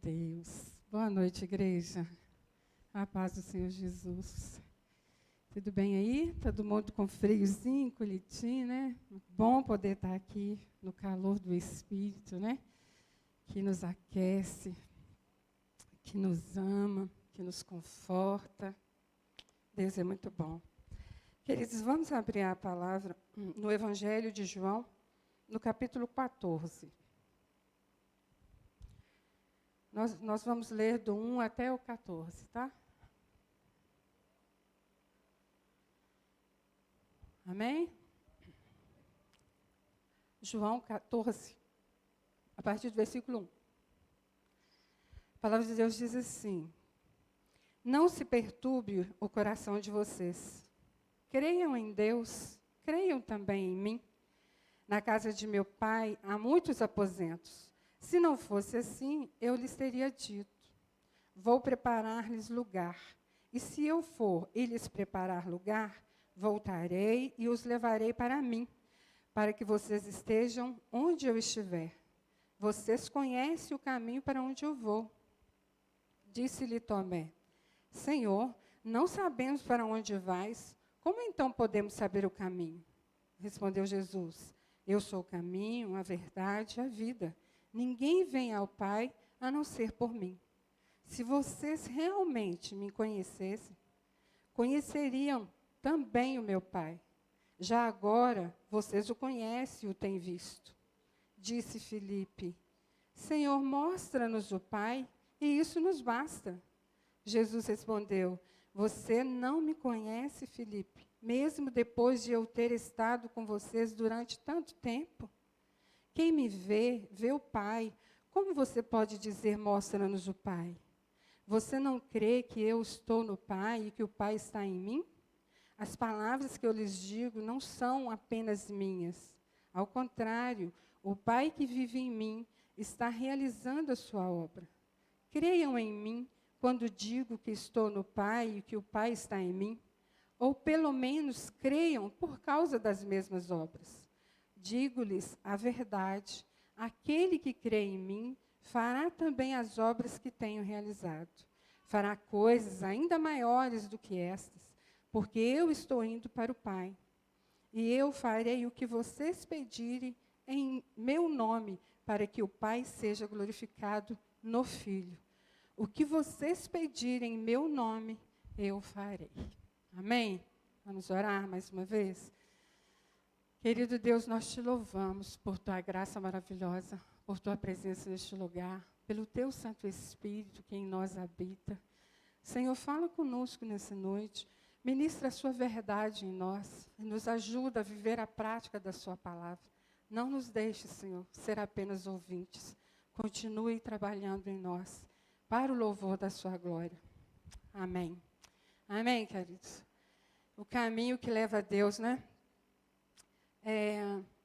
Deus. Boa noite, igreja. A paz do Senhor Jesus. Tudo bem aí? Todo mundo com friozinho, encolhidinho, né? Bom poder estar aqui no calor do Espírito, né? Que nos aquece, que nos ama, que nos conforta. Deus é muito bom. Queridos, vamos abrir a palavra no Evangelho de João, no capítulo 14. Nós vamos ler do 1 até o 14, tá? Amém? João 14, a partir do versículo 1. A palavra de Deus diz assim: Não se perturbe o coração de vocês. Creiam em Deus, creiam também em mim. Na casa de meu pai há muitos aposentos. Se não fosse assim, eu lhes teria dito: Vou preparar-lhes lugar. E se eu for e lhes preparar lugar, voltarei e os levarei para mim, para que vocês estejam onde eu estiver. Vocês conhecem o caminho para onde eu vou. Disse-lhe Tomé: Senhor, não sabemos para onde vais, como então podemos saber o caminho? Respondeu Jesus: Eu sou o caminho, a verdade e a vida. Ninguém vem ao Pai a não ser por mim. Se vocês realmente me conhecessem, conheceriam também o meu Pai. Já agora, vocês o conhecem e o têm visto. Disse Filipe: Senhor, mostra-nos o Pai, e isso nos basta. Jesus respondeu: Você não me conhece, Filipe, mesmo depois de eu ter estado com vocês durante tanto tempo? Quem me vê, vê o Pai. Como você pode dizer, mostra-nos o Pai? Você não crê que eu estou no Pai e que o Pai está em mim? As palavras que eu lhes digo não são apenas minhas. Ao contrário, o Pai que vive em mim está realizando a sua obra. Creiam em mim quando digo que estou no Pai e que o Pai está em mim. Ou pelo menos creiam por causa das mesmas obras. Digo-lhes a verdade: aquele que crê em mim fará também as obras que tenho realizado. Fará coisas ainda maiores do que estas, porque eu estou indo para o Pai. E eu farei o que vocês pedirem em meu nome, para que o Pai seja glorificado no Filho. O que vocês pedirem em meu nome, eu farei. Amém? Vamos orar mais uma vez? Querido Deus, nós te louvamos por tua graça maravilhosa, por tua presença neste lugar, pelo teu Santo Espírito que em nós habita. Senhor, fala conosco nessa noite, ministra a sua verdade em nós, e nos ajuda a viver a prática da sua palavra. Não nos deixe, Senhor, ser apenas ouvintes. Continue trabalhando em nós, para o louvor da sua glória. Amém. Amém, queridos? O caminho que leva a Deus, né?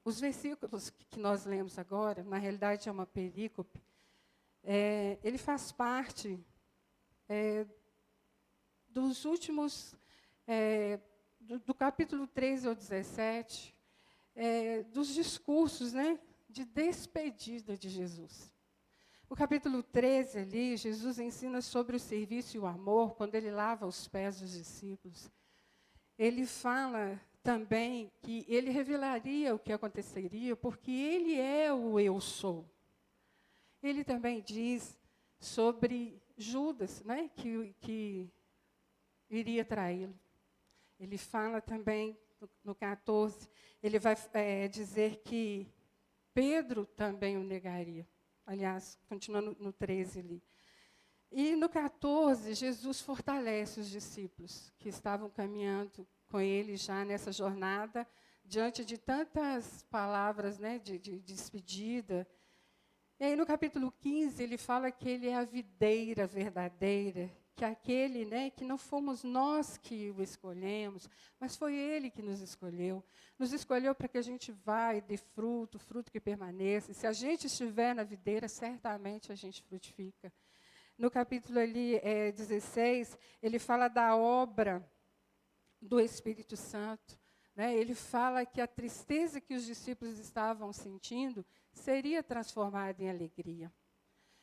Os versículos que nós lemos agora, na realidade é uma perícope, ele faz parte dos últimos, do capítulo 13 ao 17, dos discursos, né, de despedida de Jesus. O capítulo 13 ali, Jesus ensina sobre o serviço e o amor, quando ele lava os pés dos discípulos. Ele fala também que ele revelaria o que aconteceria, porque ele é o eu sou. Ele também diz sobre Judas, né, que iria traí-lo. Ele fala também, no 14, ele vai dizer que Pedro também o negaria. Aliás, continuando no 13 ali. E no 14, Jesus fortalece os discípulos que estavam caminhando com ele já nessa jornada, diante de tantas palavras, né, de despedida. E aí no capítulo 15, ele fala que ele é a videira verdadeira, que aquele, né, que não fomos nós que o escolhemos, mas foi ele que nos escolheu. Nos escolheu para que a gente vá e dê fruto, fruto que permaneça. E se a gente estiver na videira, certamente a gente frutifica. No capítulo ali, 16, ele fala da obra do Espírito Santo. Né? Ele fala que a tristeza que os discípulos estavam sentindo seria transformada em alegria.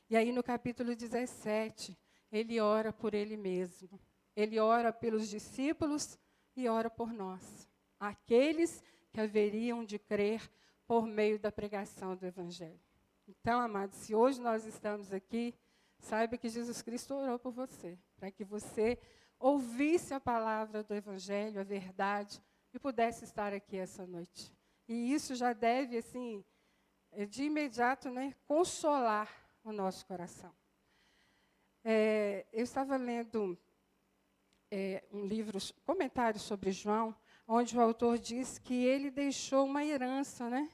E aí, no capítulo 17, ele ora por ele mesmo. Ele ora pelos discípulos e ora por nós, aqueles que haveriam de crer por meio da pregação do Evangelho. Então, amados, se hoje nós estamos aqui, saiba que Jesus Cristo orou por você, para que você ouvisse a palavra do Evangelho, a verdade, e pudesse estar aqui essa noite. E isso já deve, assim, de imediato, né, consolar o nosso coração. Eu estava lendo um livro, comentário sobre João, onde o autor diz que ele deixou uma herança, né?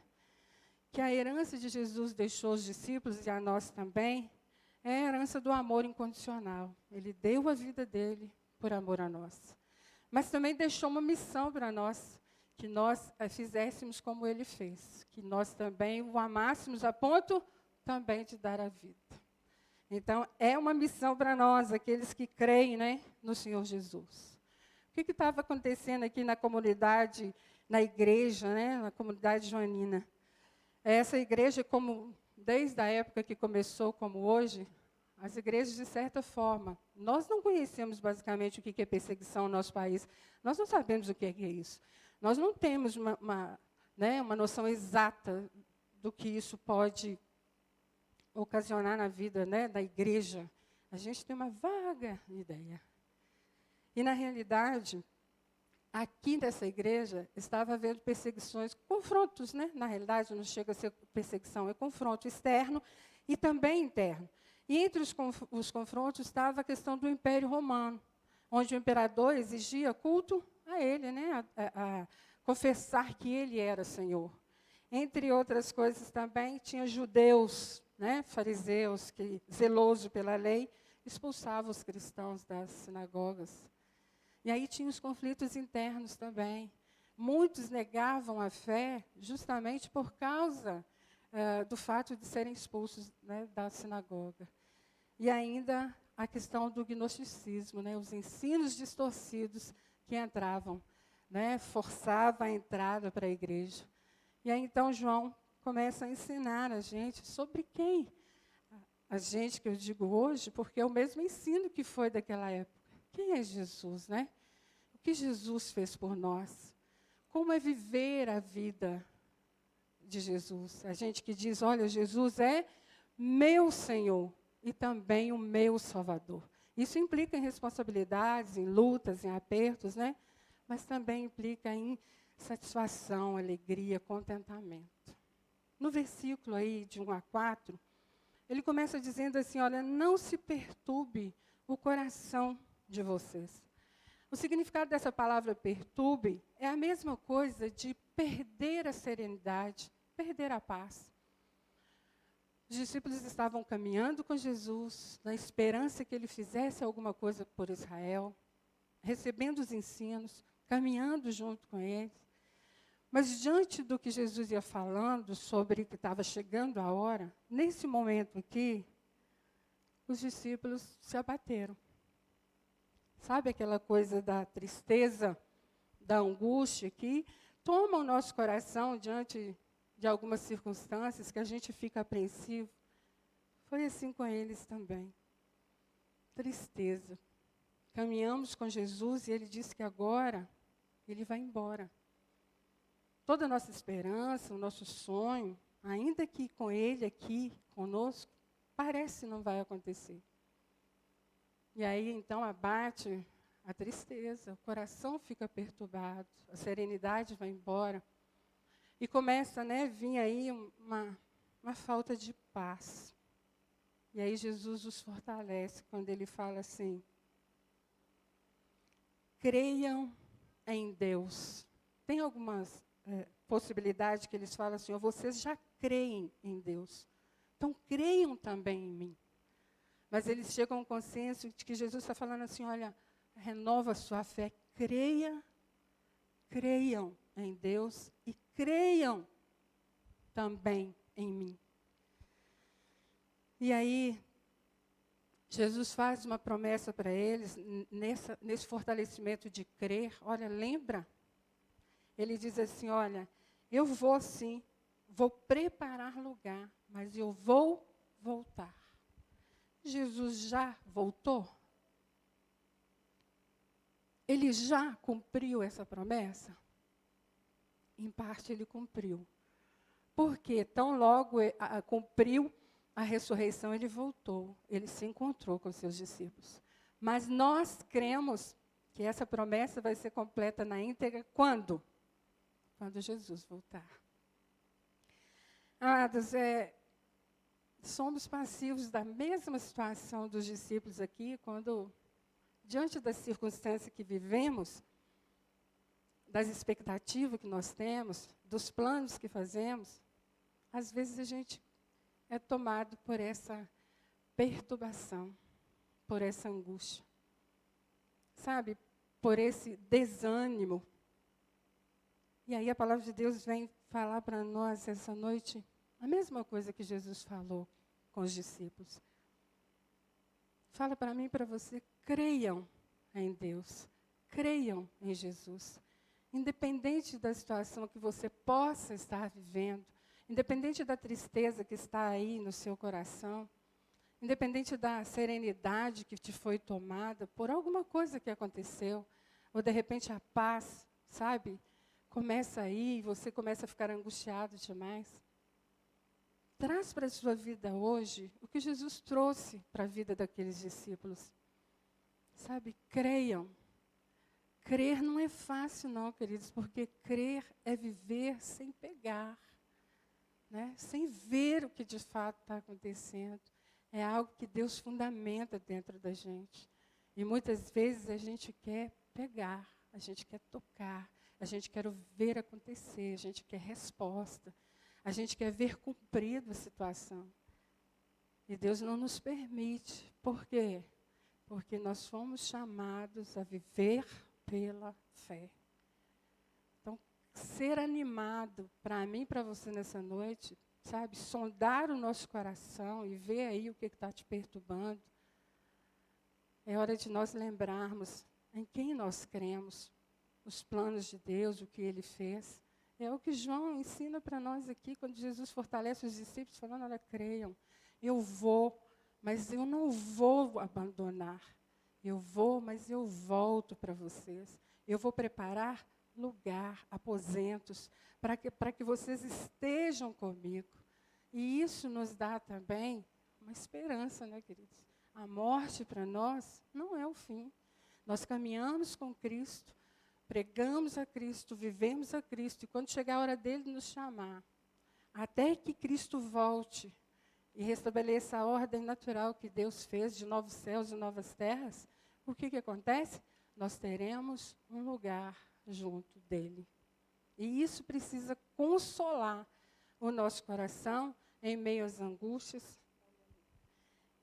Que a herança de Jesus deixou aos discípulos e a nós também, é a herança do amor incondicional. Ele deu a vida dele por amor a nós. Mas também deixou uma missão para nós, que nós fizéssemos como ele fez, que nós também o amássemos a ponto também de dar a vida. Então, é uma missão para nós, aqueles que creem, né, no Senhor Jesus. O que estava acontecendo aqui na comunidade, na igreja, né, na comunidade joanina? Essa igreja, como desde a época que começou, como hoje, as igrejas, de certa forma, nós não conhecemos basicamente o que é perseguição no nosso país. Nós não sabemos o que é isso. Nós não temos uma noção exata do que isso pode ocasionar na vida, né, da igreja. A gente tem uma vaga ideia. E, na realidade, aqui nessa igreja, estava havendo perseguições, confrontos, né? Na realidade, não chega a ser perseguição, é confronto externo e também interno. E entre os confrontos estava a questão do Império Romano, onde o imperador exigia culto a ele, né? A confessar que ele era Senhor. Entre outras coisas também, tinha judeus, né? Fariseus, que, zeloso pela lei, expulsavam os cristãos das sinagogas. E aí tinha os conflitos internos também. Muitos negavam a fé justamente por causa do fato de serem expulsos, né, da sinagoga. E ainda a questão do gnosticismo, né, os ensinos distorcidos que entravam, né, forçava a entrada para a igreja. E aí então João começa a ensinar a gente sobre quem? A gente, que eu digo hoje, porque é o mesmo ensino que foi daquela época. Quem é Jesus, né? O que Jesus fez por nós? Como é viver a vida de Jesus? A gente que diz, olha, Jesus é meu Senhor e também o meu Salvador. Isso implica em responsabilidades, em lutas, em apertos, né? Mas também implica em satisfação, alegria, contentamento. No versículo aí de 1 a 4, ele começa dizendo assim, olha, não se perturbe o coração de vocês. O significado dessa palavra perturbe é a mesma coisa de perder a serenidade, perder a paz. Os discípulos estavam caminhando com Jesus, na esperança que ele fizesse alguma coisa por Israel, recebendo os ensinos, caminhando junto com ele. Mas diante do que Jesus ia falando sobre que estava chegando a hora, nesse momento aqui, os discípulos se abateram. Sabe aquela coisa da tristeza, da angústia que toma o nosso coração diante de algumas circunstâncias que a gente fica apreensivo? Foi assim com eles também. Tristeza. Caminhamos com Jesus e ele disse que agora ele vai embora. Toda a nossa esperança, o nosso sonho, ainda que com ele aqui, conosco, parece não vai acontecer. E aí, então, abate a tristeza, o coração fica perturbado, a serenidade vai embora. E começa, né, vir aí uma falta de paz. E aí Jesus os fortalece quando ele fala assim, creiam em Deus. Tem algumas possibilidades que eles falam assim, vocês já creem em Deus, então creiam também em mim. Mas eles chegam a um consenso de que Jesus está falando assim, olha, renova a sua fé, creiam em Deus e creiam também em mim. E aí, Jesus faz uma promessa para eles, nesse fortalecimento de crer. Olha, lembra? Ele diz assim, olha, eu vou sim, vou preparar lugar, mas eu vou voltar. Jesus já voltou? Ele já cumpriu essa promessa? Em parte ele cumpriu. Porque tão logo cumpriu a ressurreição, ele voltou. Ele se encontrou com seus discípulos. Mas nós cremos que essa promessa vai ser completa na íntegra quando? Quando Jesus voltar. Amados, somos passivos da mesma situação dos discípulos aqui, quando, diante da circunstância que vivemos, das expectativas que nós temos, dos planos que fazemos, às vezes a gente é tomado por essa perturbação, por essa angústia, sabe? Por esse desânimo. E aí a palavra de Deus vem falar para nós essa noite a mesma coisa que Jesus falou com os discípulos. Fala para mim e para você, creiam em Deus, creiam em Jesus. Independente da situação que você possa estar vivendo, independente da tristeza que está aí no seu coração, independente da serenidade que te foi tomada por alguma coisa que aconteceu, ou de repente a paz, sabe, começa aí e você começa a ficar angustiado demais. Traz para a sua vida hoje o que Jesus trouxe para a vida daqueles discípulos. Sabe, creiam. Crer não é fácil não, queridos, porque crer é viver sem pegar, né? Sem ver o que de fato está acontecendo. É algo que Deus fundamenta dentro da gente. E muitas vezes a gente quer pegar, a gente quer tocar, a gente quer ver acontecer, a gente quer resposta, a gente quer ver cumprido a situação. E Deus não nos permite. Por quê? Porque nós fomos chamados a viver pela fé. Então, ser animado para mim e para você nessa noite, sabe, sondar o nosso coração e ver aí o que está te perturbando. É hora de nós lembrarmos em quem nós cremos, os planos de Deus, o que Ele fez. É o que João ensina para nós aqui, quando Jesus fortalece os discípulos, falando, olha, creiam, eu vou, mas eu não vou abandonar. Eu vou, mas eu volto para vocês. Eu vou preparar lugar, aposentos, para que vocês estejam comigo. E isso nos dá também uma esperança, né, queridos? A morte para nós não é o fim. Nós caminhamos com Cristo, pregamos a Cristo, vivemos a Cristo, e quando chegar a hora dele nos chamar, até que Cristo volte e restabeleça a ordem natural que Deus fez de novos céus e novas terras, o que acontece? Nós teremos um lugar junto dele. E isso precisa consolar o nosso coração em meio às angústias,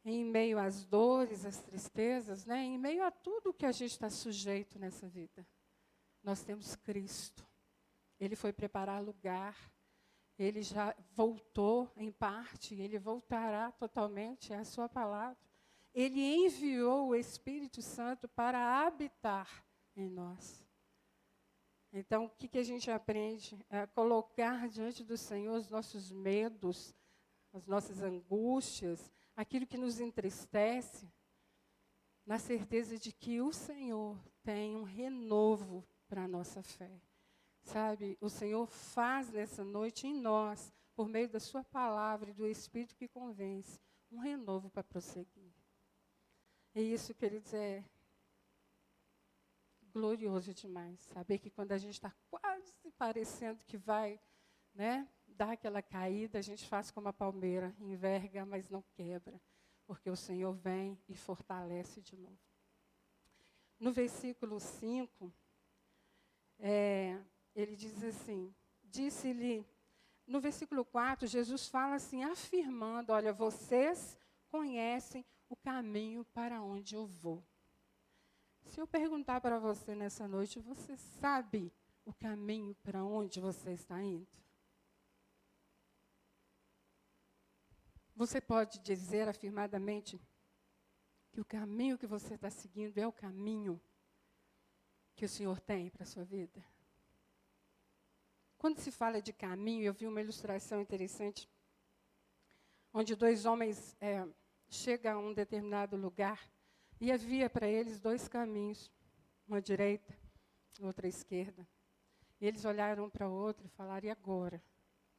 em meio às dores, às tristezas, né? Em meio a tudo que a gente está sujeito nessa vida. Nós temos Cristo. Ele foi preparar lugar. Ele já voltou em parte, ele voltará totalmente, é a sua palavra. Ele enviou o Espírito Santo para habitar em nós. Então, o que a gente aprende? É colocar diante do Senhor os nossos medos, as nossas angústias, aquilo que nos entristece, na certeza de que o Senhor tem um renovo para a nossa fé. Sabe, o Senhor faz nessa noite em nós, por meio da sua palavra e do Espírito que convence, um renovo para prosseguir. E isso, queridos, é glorioso demais. Saber que quando a gente está quase parecendo que vai, né, dar aquela caída, a gente faz como a palmeira, enverga, mas não quebra. Porque o Senhor vem e fortalece de novo. No versículo 5, ele diz assim, disse-lhe, no versículo 4, Jesus fala assim, afirmando, olha, vocês conhecem o caminho para onde eu vou. Se eu perguntar para você nessa noite, você sabe o caminho para onde você está indo? Você pode dizer afirmadamente que o caminho que você está seguindo é o caminho que o Senhor tem para a sua vida? Quando se fala de caminho, eu vi uma ilustração interessante, onde dois homens chega a um determinado lugar e havia para eles 2 caminhos, uma à direita, outra à esquerda. E eles olharam um para o outro e falaram, e agora?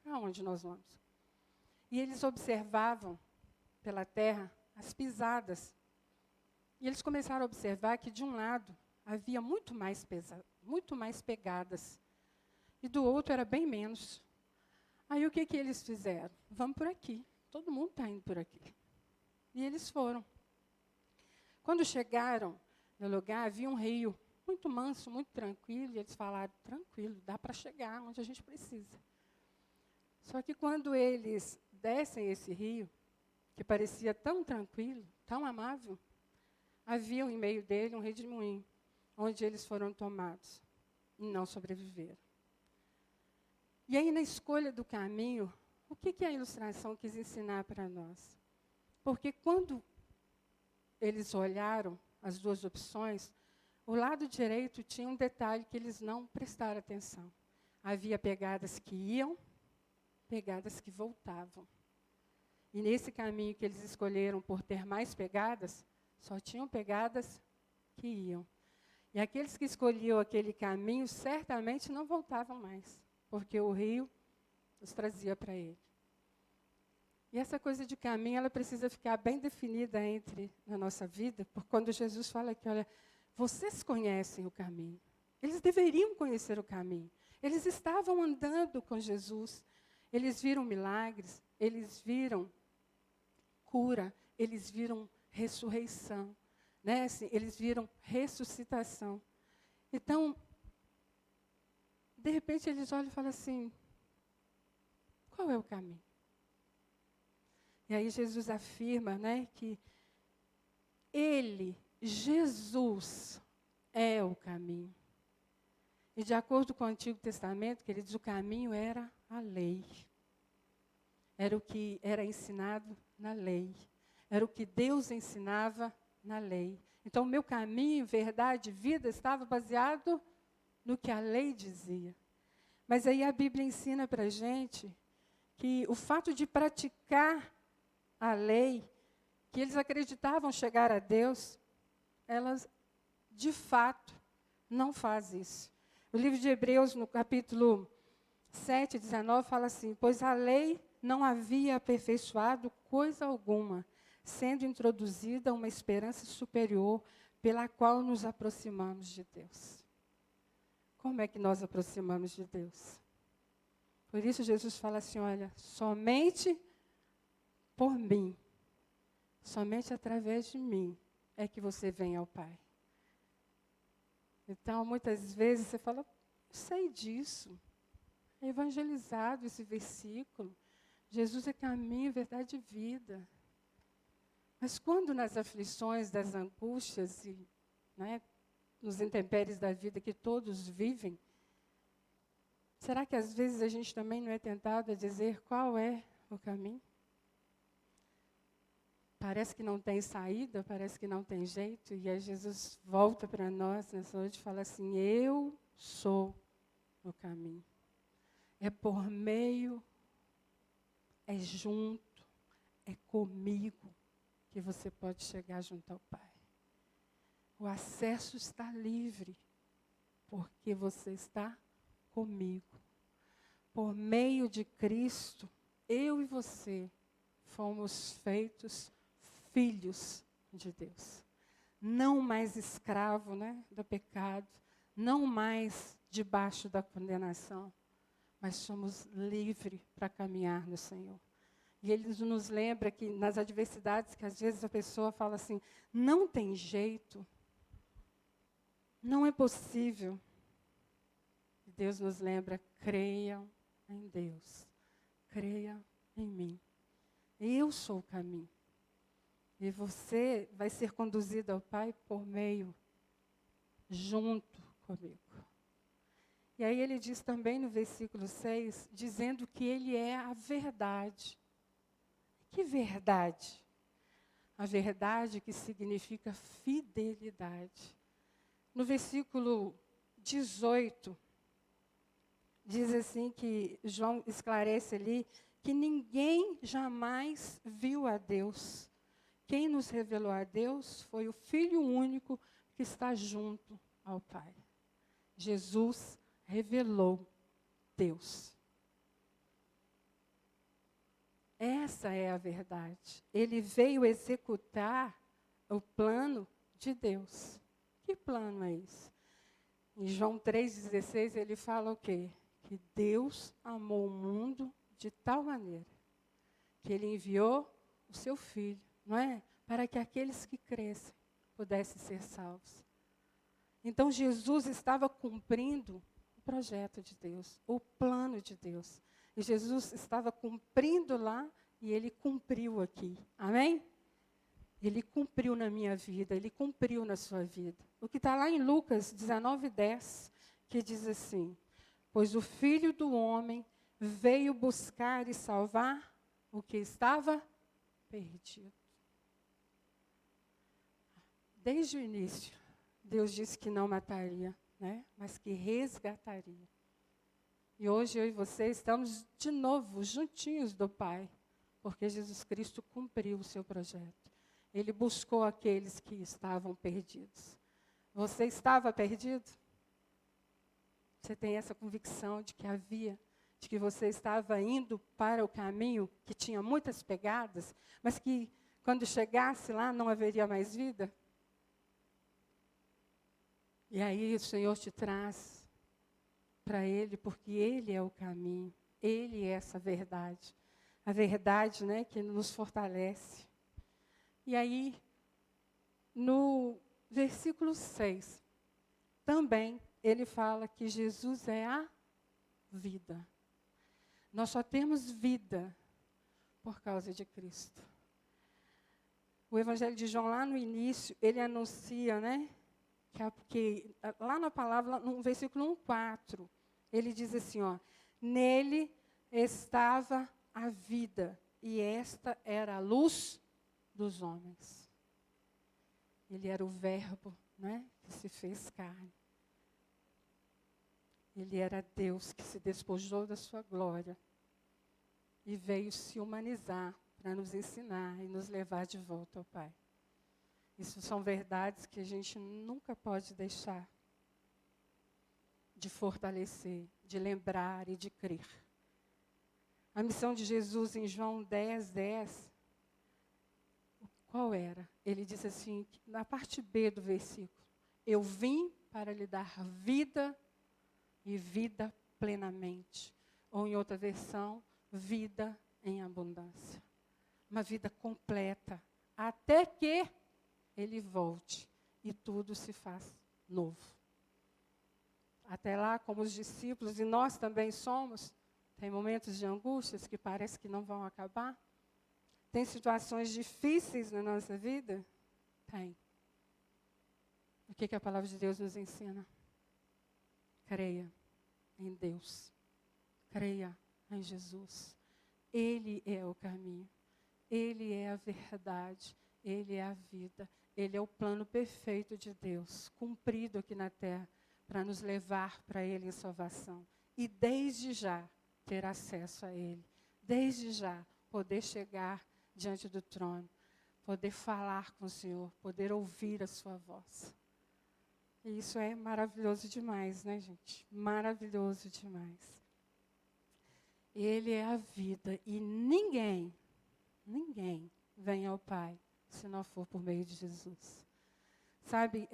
Aonde nós vamos? E eles observavam pela terra as pisadas. E eles começaram a observar que de um lado havia muito mais pegadas. E do outro era bem menos. Aí o que eles fizeram? Vamos por aqui. Todo mundo está indo por aqui. E eles foram. Quando chegaram no lugar, havia um rio muito manso, muito tranquilo. E eles falaram, tranquilo, dá para chegar onde a gente precisa. Só que quando eles descem esse rio, que parecia tão tranquilo, tão amável, havia em meio dele um redemoinho, onde eles foram tomados e não sobreviveram. E aí, na escolha do caminho, o que a ilustração quis ensinar para nós? Porque quando eles olharam as 2 opções, o lado direito tinha um detalhe que eles não prestaram atenção. Havia pegadas que iam, pegadas que voltavam. E nesse caminho que eles escolheram por ter mais pegadas, só tinham pegadas que iam. E aqueles que escolhiam aquele caminho, certamente não voltavam mais, porque o rio os trazia para ele. E essa coisa de caminho, ela precisa ficar bem definida na nossa vida, porque quando Jesus fala que, olha, vocês conhecem o caminho. Eles deveriam conhecer o caminho. Eles estavam andando com Jesus. Eles viram milagres, eles viram cura, eles viram ressurreição, né? Assim, eles viram ressuscitação. Então, de repente, eles olham e falam assim, qual é o caminho? E aí Jesus afirma, né, que Ele, Jesus, é o caminho. E de acordo com o Antigo Testamento, queridos, o caminho era a lei. Era o que era ensinado na lei. Era o que Deus ensinava na lei. Então, o meu caminho, verdade, vida, estava baseado no que a lei dizia. Mas aí a Bíblia ensina para a gente que o fato de praticar a lei, que eles acreditavam chegar a Deus, elas, de fato, não fazem isso. O livro de Hebreus, no capítulo 7, 19, fala assim, pois a lei não havia aperfeiçoado coisa alguma, sendo introduzida uma esperança superior pela qual nos aproximamos de Deus. Como é que nós aproximamos de Deus? Por isso Jesus fala assim, olha, somente por mim, somente através de mim é que você vem ao Pai. Então, muitas vezes você fala, sei disso. É evangelizado esse versículo. Jesus é caminho, verdade e vida. Mas quando nas aflições, das angústias e, né, nos intempéries da vida que todos vivem, será que às vezes a gente também não é tentado a dizer qual é o caminho? Parece que não tem saída, parece que não tem jeito, e aí Jesus volta para nós nessa noite e fala assim, eu sou o caminho. É por meio, é junto, é comigo que você pode chegar junto ao Pai. O acesso está livre, porque você está comigo. Por meio de Cristo, eu e você fomos feitos filhos de Deus. Não mais escravo, né, do pecado, não mais debaixo da condenação, mas somos livres para caminhar no Senhor. E Ele nos lembra que nas adversidades que às vezes a pessoa fala assim, não tem jeito, não é possível. Deus nos lembra, creiam em Deus, creiam em mim. Eu sou o caminho. E você vai ser conduzido ao Pai por meio, junto comigo. E aí ele diz também no versículo 6, dizendo que Ele é a verdade. Que verdade? A verdade que significa fidelidade. No versículo 18, diz assim que João esclarece ali que ninguém jamais viu a Deus, quem nos revelou a Deus foi o Filho único que está junto ao Pai. Jesus revelou Deus. Essa é a verdade. Ele veio executar o plano de Deus. Que plano é esse? Em João 3,16 ele fala o quê? Que Deus amou o mundo de tal maneira que ele enviou o seu Filho, não é? Para que aqueles que crescem pudessem ser salvos. Então Jesus estava cumprindo o projeto de Deus, o plano de Deus. E Jesus estava cumprindo lá e ele cumpriu aqui. Amém? Ele cumpriu na minha vida, ele cumpriu na sua vida. O que está lá em Lucas 19:10, que diz assim: pois o Filho do Homem veio buscar e salvar o que estava perdido. Desde o início, Deus disse que não mataria, né? Mas que resgataria. E hoje eu e você estamos de novo juntinhos do Pai, porque Jesus Cristo cumpriu o seu projeto. Ele buscou aqueles que estavam perdidos. Você estava perdido? Você tem essa convicção de que você estava indo para o caminho que tinha muitas pegadas, mas que quando chegasse lá não haveria mais vida? E aí o Senhor te traz para Ele, porque Ele é o caminho, Ele é essa verdade. A verdade, né, que nos fortalece. E aí, no versículo 6, também ele fala que Jesus é a vida. Nós só temos vida por causa de Cristo. O Evangelho de João, lá no início, ele anuncia, né, que lá na palavra, no versículo 1:4, ele diz assim, ó, nele estava a vida, e esta era a luz dos homens. Ele era o verbo, né, que se fez carne. Ele era Deus que se despojou da sua glória e veio se humanizar para nos ensinar e nos levar de volta ao Pai. Isso são verdades que a gente nunca pode deixar de fortalecer, de lembrar e de crer. A missão de Jesus em João 10:10, qual era? Ele diz assim, na parte B do versículo, eu vim para lhe dar vida e vida plenamente. Ou em outra versão, vida em abundância. Uma vida completa, até que Ele volte e tudo se faz novo. Até lá, como os discípulos, e nós também somos, tem momentos de angústias que parece que não vão acabar. Tem situações difíceis na nossa vida? Tem. O que a palavra de Deus nos ensina? Creia em Deus. Creia em Jesus. Ele é o caminho. Ele é a verdade. Ele é a vida. Ele é o plano perfeito de Deus, cumprido aqui na terra, para nos levar para Ele em salvação. E desde já ter acesso a Ele. Desde já poder chegar diante do trono. Poder falar com o Senhor. Poder ouvir a sua voz. E isso é maravilhoso demais, né, gente? Maravilhoso demais. Ele é a vida. E ninguém vem ao Pai se não for por meio de Jesus. Sabe,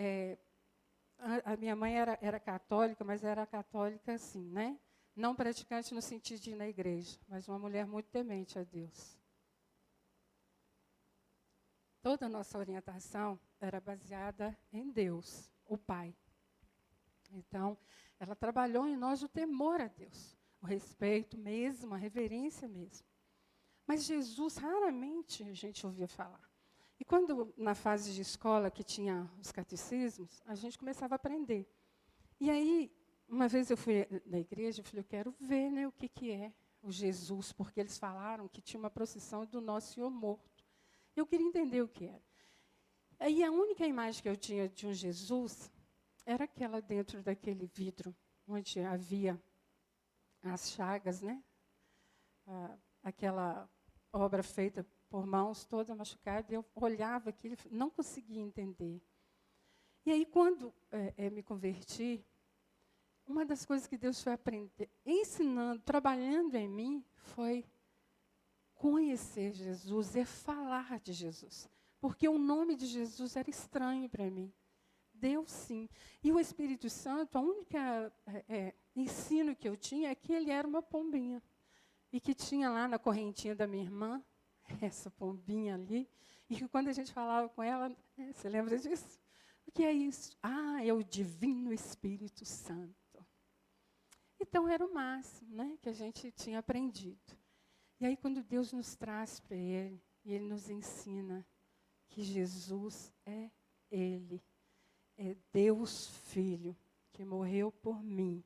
a minha mãe era católica, mas era católica assim, né? Não praticante no sentido de ir na igreja, mas uma mulher muito temente a Deus. Toda a nossa orientação era baseada em Deus, o Pai. Então, ela trabalhou em nós o temor a Deus, o respeito mesmo, a reverência mesmo. Mas Jesus, raramente a gente ouvia falar. E quando, na fase de escola, que tinha os catecismos, a gente começava a aprender. E aí, uma vez eu fui na igreja, eu falei, eu quero ver, né, o que é o Jesus, porque eles falaram que tinha uma procissão do Nosso Senhor morto. Eu queria entender o que era. Aí a única imagem que eu tinha de um Jesus era aquela dentro daquele vidro, onde havia as chagas, né? Aquela obra feita por mãos, toda machucada, e eu olhava aquilo e não conseguia entender. E aí, quando me converti, uma das coisas que Deus foi aprender, ensinando, trabalhando em mim, foi conhecer Jesus e falar de Jesus. Porque o nome de Jesus era estranho para mim. Deus, sim. E o Espírito Santo, a única ensino que eu tinha é que ele era uma pombinha. E que tinha lá na correntinha da minha irmã, essa pombinha ali, e que quando a gente falava com ela, você lembra disso? O que é isso? Ah, é o Divino Espírito Santo. Então, era o máximo, né, que a gente tinha aprendido. E aí, quando Deus nos traz para Ele, e Ele nos ensina que Jesus é Ele, é Deus Filho, que morreu por mim,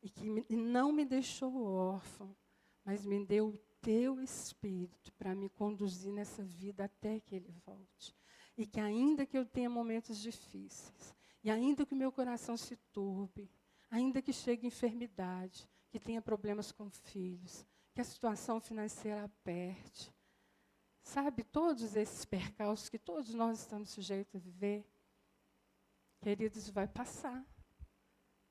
e que não me deixou órfão, mas me deu o teu Espírito para me conduzir nessa vida até que Ele volte. E que ainda que eu tenha momentos difíceis, e ainda que o meu coração se turbe, ainda que chegue enfermidade, que tenha problemas com filhos, que a situação financeira aperte, sabe, todos esses percalços que todos nós estamos sujeitos a viver, queridos, vai passar.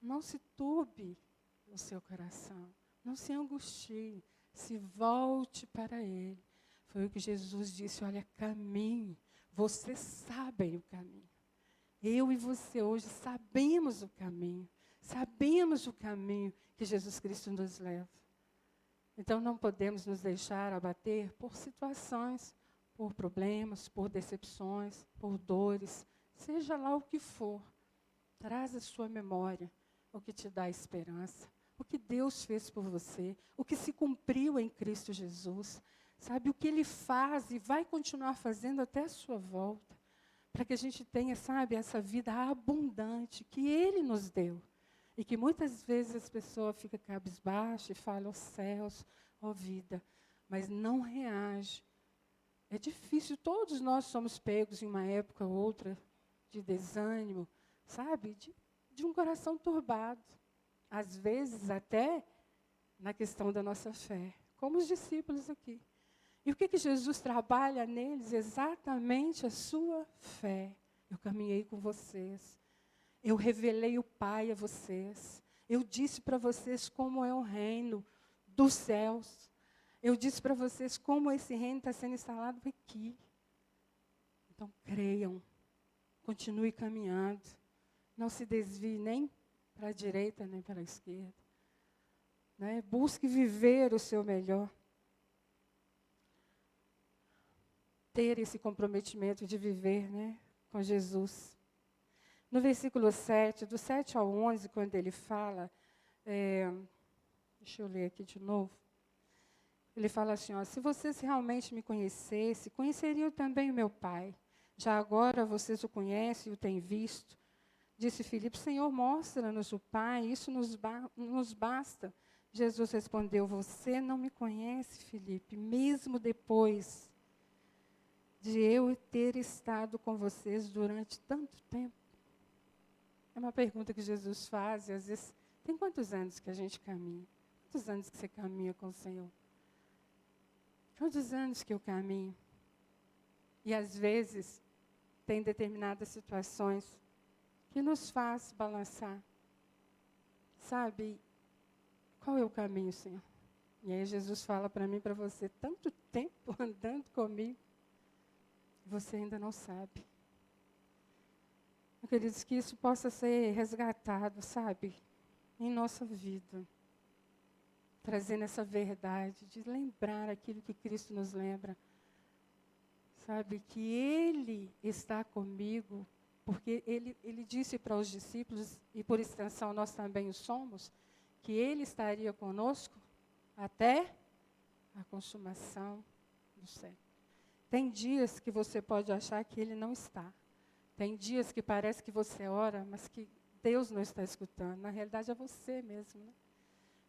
Não se turbe o seu coração, não se angustie, se volte para Ele. Foi o que Jesus disse, olha, caminhe, vocês sabem o caminho. Eu e você hoje sabemos o caminho que Jesus Cristo nos leva. Então não podemos nos deixar abater por situações, por problemas, por decepções, por dores, seja lá o que for. Traz à sua memória o que te dá esperança, o que Deus fez por você, o que se cumpriu em Cristo Jesus, sabe, o que Ele faz e vai continuar fazendo até a sua volta, para que a gente tenha, sabe, essa vida abundante que Ele nos deu. E que muitas vezes as pessoas ficam cabisbaixas e falam, céus, ó vida, mas não reage. É difícil, todos nós somos pegos em uma época ou outra de desânimo, sabe, de um coração turbado. Às vezes até na questão da nossa fé, como os discípulos aqui. E o que Jesus trabalha neles? Exatamente a sua fé. Eu caminhei com vocês. Eu revelei o Pai a vocês. Eu disse para vocês como é o reino dos céus. Eu disse para vocês como esse reino está sendo instalado aqui. Então, creiam. Continue caminhando. Não se desvie nem para a direita, nem para a esquerda. Né? Busque viver o seu melhor. Ter esse comprometimento de viver, né, com Jesus. No versículo 7, do 7 ao 11, quando ele fala, deixa eu ler aqui de novo. Ele fala assim, ó, se vocês realmente me conhecessem, conheceriam também o meu Pai. Já agora vocês o conhecem e o têm visto. Disse Filipe, Senhor, mostra-nos o Pai, isso nos basta. Jesus respondeu, você não me conhece, Filipe, mesmo depois de eu ter estado com vocês durante tanto tempo. É uma pergunta que Jesus faz, e às vezes, tem quantos anos que a gente caminha? Quantos anos que você caminha com o Senhor? Quantos anos que eu caminho? E às vezes, tem determinadas situações que nos faz balançar. Sabe, qual é o caminho, Senhor? E aí Jesus fala para mim, para você, tanto tempo andando comigo, você ainda não sabe. Queridos, que isso possa ser resgatado, sabe, em nossa vida. Trazendo essa verdade, de lembrar aquilo que Cristo nos lembra. Sabe, que Ele está comigo, porque Ele disse para os discípulos, e por extensão nós também o somos, que Ele estaria conosco até a consumação do século. Tem dias que você pode achar que Ele não está. Tem dias que parece que você ora, mas que Deus não está escutando. Na realidade, é você mesmo, né?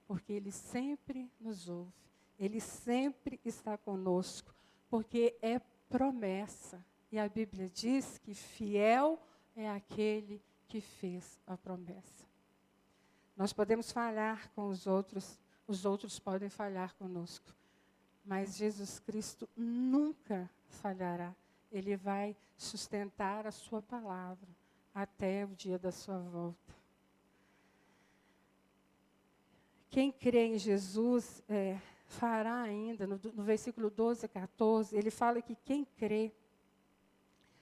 Porque Ele sempre nos ouve. Ele sempre está conosco. Porque é promessa. E a Bíblia diz que fiel é aquele que fez a promessa. Nós podemos falhar com os outros podem falhar conosco. Mas Jesus Cristo nunca falhará. Ele vai sustentar a sua palavra até o dia da sua volta. Quem crê em Jesus fará ainda, no versículo 12 e 14, ele fala que quem crê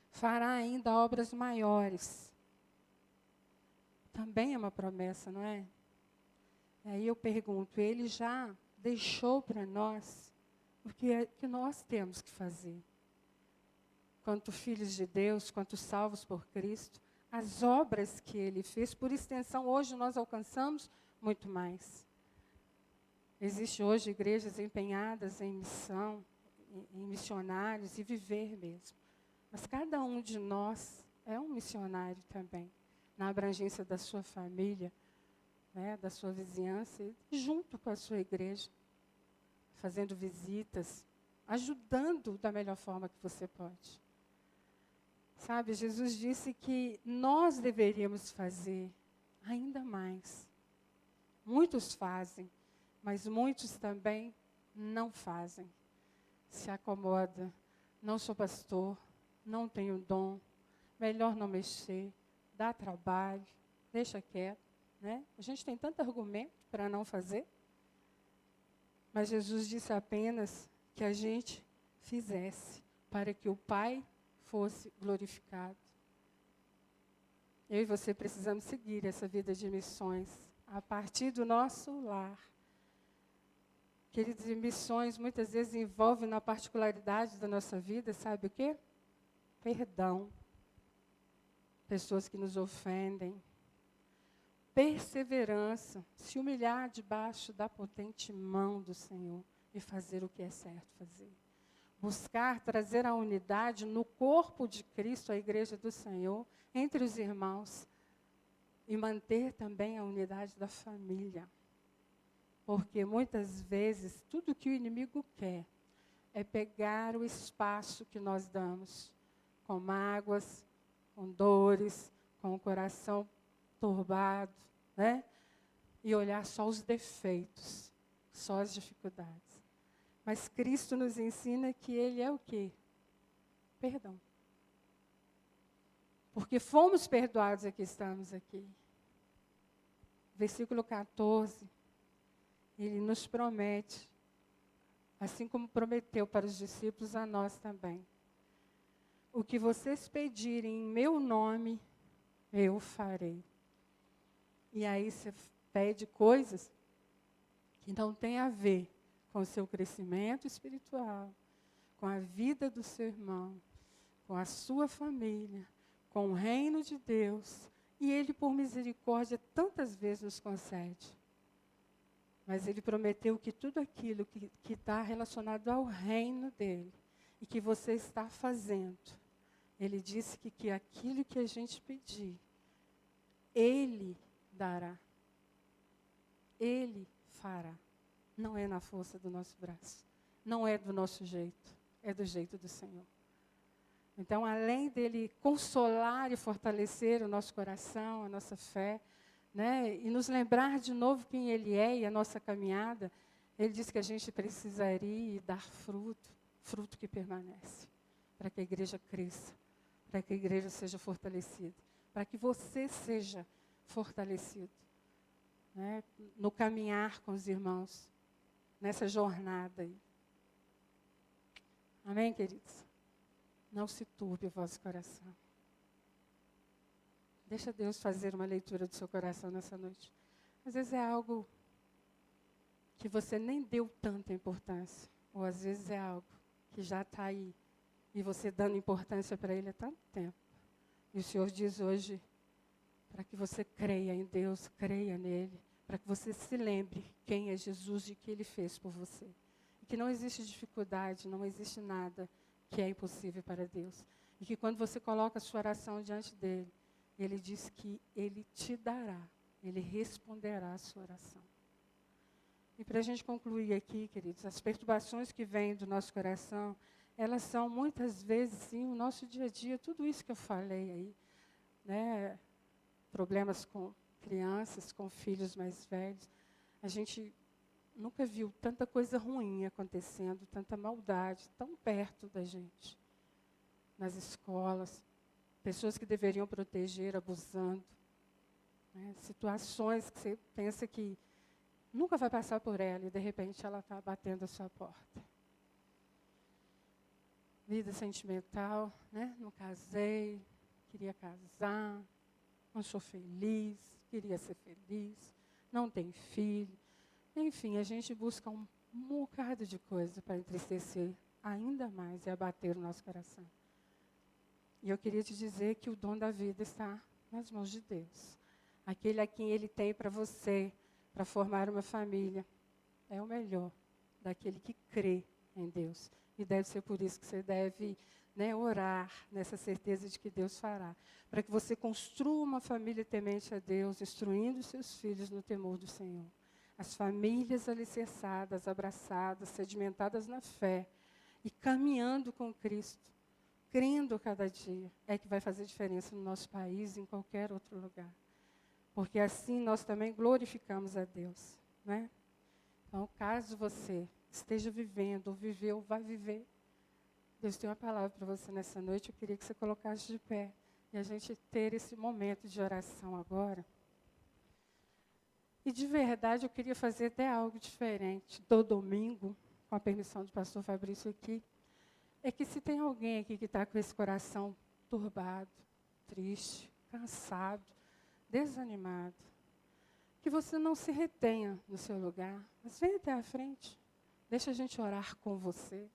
fará ainda obras maiores. Também é uma promessa, não é? Aí eu pergunto, ele já deixou para nós o que é que nós temos que fazer? Quanto filhos de Deus, quanto salvos por Cristo, as obras que ele fez, por extensão, hoje nós alcançamos muito mais. Existem hoje igrejas empenhadas em missão, em missionários e viver mesmo. Mas cada um de nós é um missionário também, na abrangência da sua família, né, da sua vizinhança, junto com a sua igreja, fazendo visitas, ajudando da melhor forma que você pode. Sabe, Jesus disse que nós deveríamos fazer ainda mais. Muitos fazem, mas muitos também não fazem. Se acomoda, não sou pastor, não tenho dom, melhor não mexer, dá trabalho, deixa quieto. Né? A gente tem tanto argumento para não fazer, mas Jesus disse apenas que a gente fizesse para que o Pai fosse glorificado. Eu e você precisamos seguir essa vida de missões a partir do nosso lar. Queridos, missões muitas vezes envolvem na particularidade da nossa vida, sabe o quê? Perdão. Pessoas que nos ofendem. Perseverança, se humilhar debaixo da potente mão do Senhor e fazer o que é certo fazer. Buscar trazer a unidade no corpo de Cristo, a igreja do Senhor, entre os irmãos. E manter também a unidade da família. Porque muitas vezes tudo que o inimigo quer é pegar o espaço que nós damos, com mágoas, com dores, com o coração turbado, né? E olhar só os defeitos, só as dificuldades. Mas Cristo nos ensina que Ele é o quê? Perdão. Porque fomos perdoados é que estamos aqui. Versículo 14, Ele nos promete, assim como prometeu para os discípulos, a nós também. O que vocês pedirem em meu nome, eu farei. E aí você pede coisas que não têm a ver com o seu crescimento espiritual, com a vida do seu irmão, com a sua família, com o reino de Deus. E Ele, por misericórdia, tantas vezes nos concede. Mas Ele prometeu que tudo aquilo que está relacionado ao reino dEle e que você está fazendo, Ele disse que aquilo que a gente pedir, Ele dará. Ele fará. Não é na força do nosso braço. Não é do nosso jeito. É do jeito do Senhor. Então, além dele consolar e fortalecer o nosso coração, a nossa fé, né, e nos lembrar de novo quem Ele é e a nossa caminhada, Ele diz que a gente precisaria dar fruto, fruto que permanece, para que a igreja cresça, para que a igreja seja fortalecida, para que você seja fortalecido, né, no caminhar com os irmãos, nessa jornada aí. Amém, queridos? Não se turbe o vosso coração. Deixa Deus fazer uma leitura do seu coração nessa noite. Às vezes é algo que você nem deu tanta importância. Ou às vezes é algo que já está aí. E você dando importância para ele há tanto tempo. E o Senhor diz hoje, para que você creia em Deus, creia nele. Para que você se lembre quem é Jesus e o que Ele fez por você. E que não existe dificuldade, não existe nada que é impossível para Deus. E que quando você coloca a sua oração diante dEle, Ele diz que Ele te dará, Ele responderá a sua oração. E para a gente concluir aqui, queridos, as perturbações que vêm do nosso coração, elas são muitas vezes, sim, o nosso dia a dia, tudo isso que eu falei aí, né? Problemas com crianças, com filhos mais velhos. A gente nunca viu tanta coisa ruim acontecendo, tanta maldade tão perto da gente. Nas escolas, pessoas que deveriam proteger, abusando. Né? Situações que você pensa que nunca vai passar por ela e, de repente, ela está batendo a sua porta. Vida sentimental, né? Não casei, queria casar, não sou feliz, queria ser feliz, não tenho filho. Enfim, a gente busca um bocado de coisa para entristecer ainda mais e abater o nosso coração. E eu queria te dizer que o dom da vida está nas mãos de Deus. Aquele a quem Ele tem para você, para formar uma família, é o melhor daquele que crê em Deus. E deve ser por isso que você deve, né, orar nessa certeza de que Deus fará. Para que você construa uma família temente a Deus, instruindo seus filhos no temor do Senhor. As famílias alicerçadas, abraçadas, sedimentadas na fé e caminhando com Cristo, crendo cada dia, é que vai fazer diferença no nosso país e em qualquer outro lugar. Porque assim nós também glorificamos a Deus, né? Então, caso você esteja vivendo, ou viveu, vai viver, Deus tem uma palavra para você nessa noite. Eu queria que você colocasse de pé e a gente ter esse momento de oração agora. E de verdade eu queria fazer até algo diferente do domingo, com a permissão do pastor Fabrício aqui. É que se tem alguém aqui que está com esse coração turbado, triste, cansado, desanimado, que você não se retenha no seu lugar, mas venha até a frente. Deixa a gente orar com você.